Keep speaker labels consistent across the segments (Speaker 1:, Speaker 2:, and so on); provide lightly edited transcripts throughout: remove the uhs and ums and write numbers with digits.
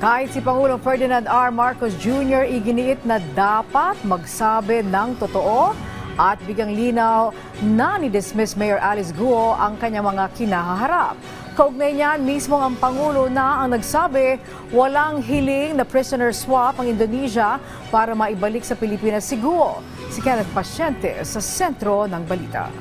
Speaker 1: Kahit si Pangulong Ferdinand R. Marcos Jr. iginiit na dapat magsabi ng totoo at bigyang linaw na ni-dismiss Mayor Alice Guo ang kanyang mga kinahaharap. Kaugnay niyan, mismo ang Pangulo na ang nagsabi walang hiling na prisoner swap ang Indonesia para maibalik sa Pilipinas si Guo. Si Kenneth Pasyente sa sentro ng balita.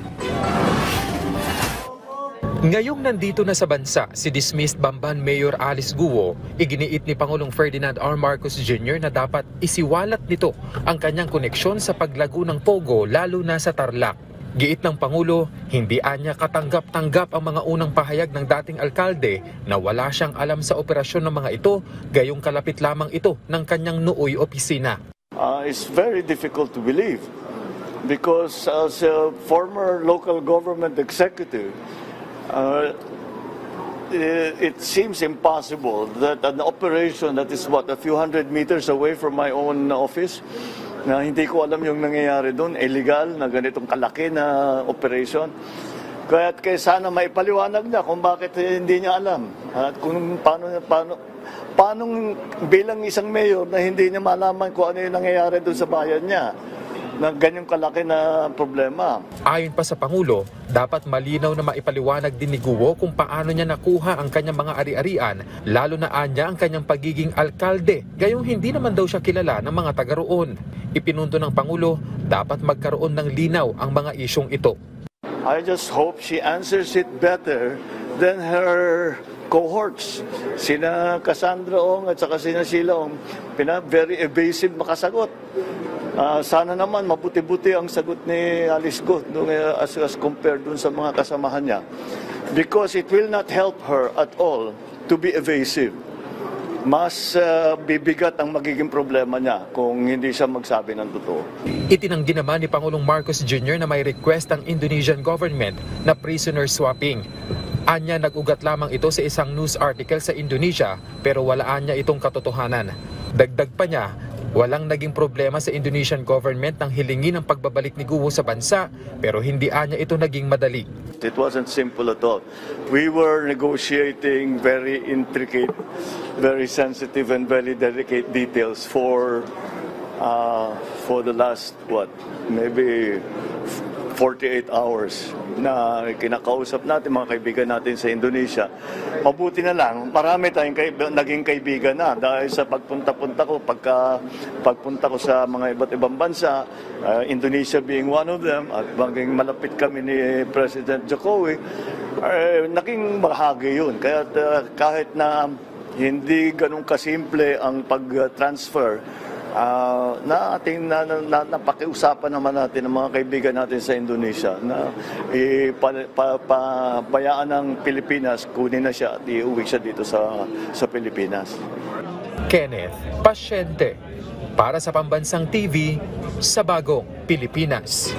Speaker 2: Ngayong nandito na sa bansa si dismissed Bamban Mayor Alice Guo, iginiit ni Pangulong Ferdinand R. Marcos Jr. na dapat isiwalat nito ang kanyang koneksyon sa paglago ng Pogo lalo na sa Tarlac. Giit ng Pangulo, hindi anya katanggap-tanggap ang mga unang pahayag ng dating alkalde na wala siyang alam sa operasyon ng mga ito, gayong kalapit lamang ito ng kanyang nooy opisina.
Speaker 3: It's very difficult to believe because as a former local government executive, it seems impossible that an operation that is a few hundred meters away from my own office, na hindi ko alam yung nangyayari doon, illegal na ganitong kalaki na operation. Kaya sana maipaliwanag niya kung bakit hindi niya alam at kung paano bilang isang mayor na hindi niya malaman kung ano yung nangyayari doon sa bayan niya na ganyang kalaki na problema.
Speaker 2: Ayon pa sa Pangulo, dapat malinaw na maipaliwanag din ni Guo kung paano niya nakuha ang kanyang mga ari-arian, lalo na anya ang kanyang pagiging alkalde, gayong hindi naman daw siya kilala ng mga taga roon. Ipinunto ng Pangulo, dapat magkaroon ng linaw ang mga isyong ito.
Speaker 3: I just hope she answers it better than her cohorts. Sina Cassandra Ong at saka sina Sheila Ong, very evasive makasagot. Sana naman mabuti-buti ang sagot ni Alice Guo as compared dun sa mga kasamahan niya. Because it will not help her at all to be evasive. Mas bibigat ang magiging problema niya kung hindi siya magsabi ng totoo.
Speaker 2: Itinanggi naman ni Pangulong Marcos Jr. na may request ang Indonesian government na prisoner swapping. Anya nag-ugat lamang ito sa isang news article sa Indonesia pero walaan niya itong katotohanan. Dagdag pa niya, walang naging problema sa Indonesian government nang hilingin ang pagbabalik ni Guo sa bansa pero hindi anya ito naging madali.
Speaker 3: It wasn't simple at all. We were negotiating very intricate, very sensitive and very delicate details for the last maybe 48 hours na kinakausap natin mga kaibigan natin sa Indonesia. Mabuti na lang, marami tayong naging kaibigan na dahil sa pagpunta ko sa mga iba't ibang bansa, Indonesia being one of them, at maging malapit kami ni President Jokowi, naging bahagi yun. Kaya kahit na hindi ganun kasimple ang pag-transfer, napakiusapan naman natin ng mga kaibigan natin sa Indonesia na pabayaan ng Pilipinas, kunin na siya at iuwi siya dito sa Pilipinas.
Speaker 2: Kenneth Pasyente para sa Pambansang TV sa Bagong Pilipinas.